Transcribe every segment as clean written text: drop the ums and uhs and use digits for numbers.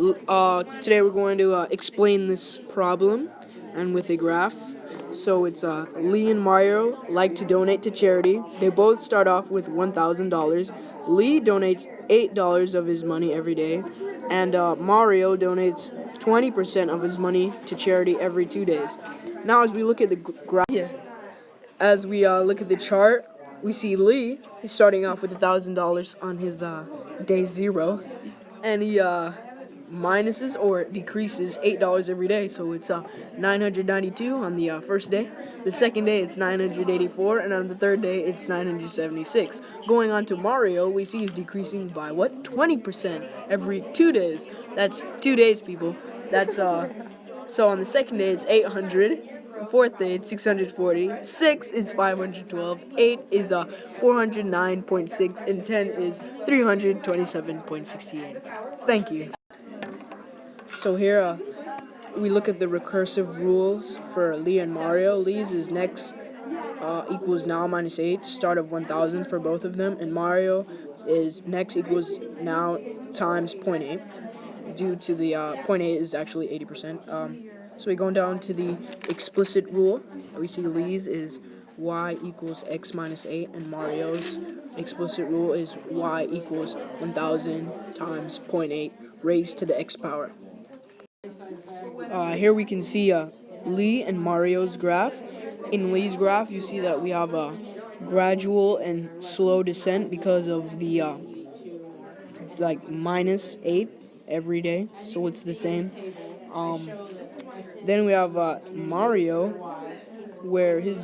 Today we're going to explain this problem and with a graph. So it's Lee and Mario like to donate to charity. They both start off with $1,000. Lee donates $8 of his money every day, and Mario donates 20% of his money to charity every 2 days. Now, as we look at the graph, as we look at the chart, we see Lee is starting off with $1,000 on his day 0, and he minuses or decreases $8 every day. So it's 992 on the first day. The second day it's 984, and on the third day it's 976. Going on to Mario, we see he's decreasing by 20% every 2 days. That's 2 days, people. That's so on the second day it's 800. Fourth day it's 640. 6 is 512. 8 is 409.6, and 10 is 327.68. Thank you. So here we look at the recursive rules for Lee and Mario. Lee's is next equals now minus 8, start of 1,000 for both of them, and Mario is next equals now times 0.8, due to the 0.8 is actually 80%. So we go down to the explicit rule. We see Lee's is y equals x minus 8, and Mario's explicit rule is y equals 1,000 times 0.8 raised to the x power. Here we can see Lee and Mario's graph. In Lee's graph, you see that we have a gradual and slow descent because of the minus 8 every day, so it's the same. Then we have Mario, where his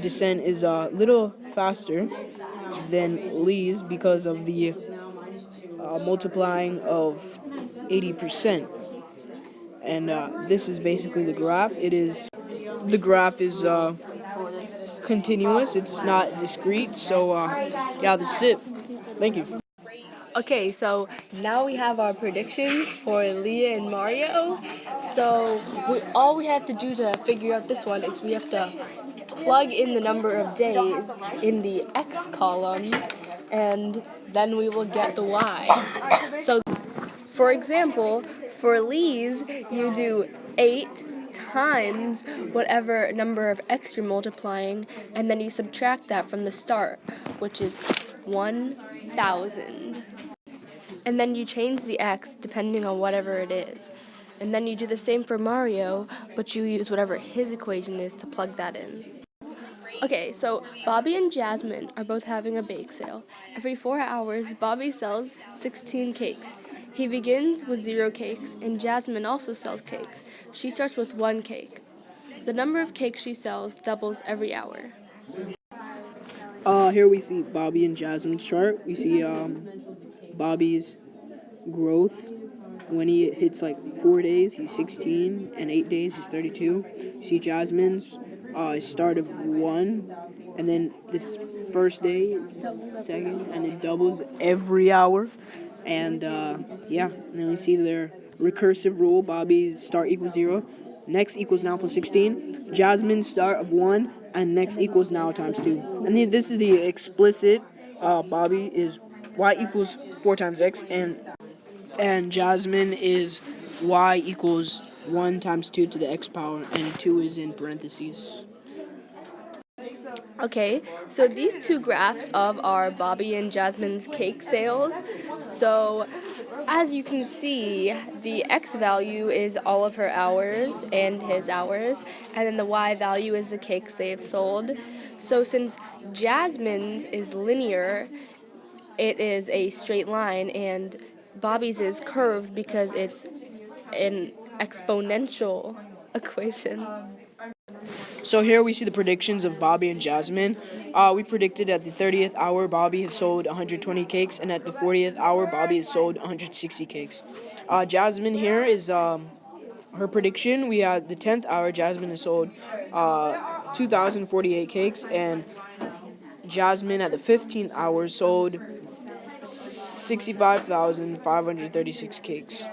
descent is a little faster than Lee's because of the multiplying of 80%. And this is basically the graph. The graph is continuous. It's not discrete. So yeah, that's it. Thank you. Okay, so now we have our predictions for Leah and Mario. So all we have to do to figure out this one is we have to plug in the number of days in the X column, and then we will get the Y. So, for example, for Lee's, you do 8 times whatever number of X you're multiplying, and then you subtract that from the start, which is 1,000. And then you change the X depending on whatever it is. And then you do the same for Mario, but you use whatever his equation is to plug that in. Okay, so Bobby and Jasmine are both having a bake sale. Every 4 hours, Bobby sells 16 cakes. He begins with 0 cakes, and Jasmine also sells cakes. She starts with 1 cake. The number of cakes she sells doubles every hour. Here we see Bobby and Jasmine's chart. We see Bobby's growth. When he hits 4 days, he's 16, and 8 days, he's 32. You see Jasmine's start of 1, and then this first day, second, and it doubles every hour. And yeah, and then we see their recursive rule. Bobby's start equals 0, next equals now plus 16. Jasmine's start of 1, and next equals now times 2. And then this is the explicit. Bobby is y equals 4 times x, and Jasmine is y equals 1 times 2 to the x power, and 2 is in parentheses. Okay, so these two graphs of our Bobby and Jasmine's cake sales. So as you can see, the X value is all of her hours and his hours, and then the Y value is the cakes they've sold. So since Jasmine's is linear, it is a straight line, and Bobby's is curved because it's an exponential equation. So here we see the predictions of Bobby and Jasmine. We predicted at the 30th hour, Bobby has sold 120 cakes, and at the 40th hour, Bobby has sold 160 cakes. Jasmine here is her prediction. We had the 10th hour, Jasmine has sold 2,048 cakes, and Jasmine at the 15th hour sold 65,536 cakes.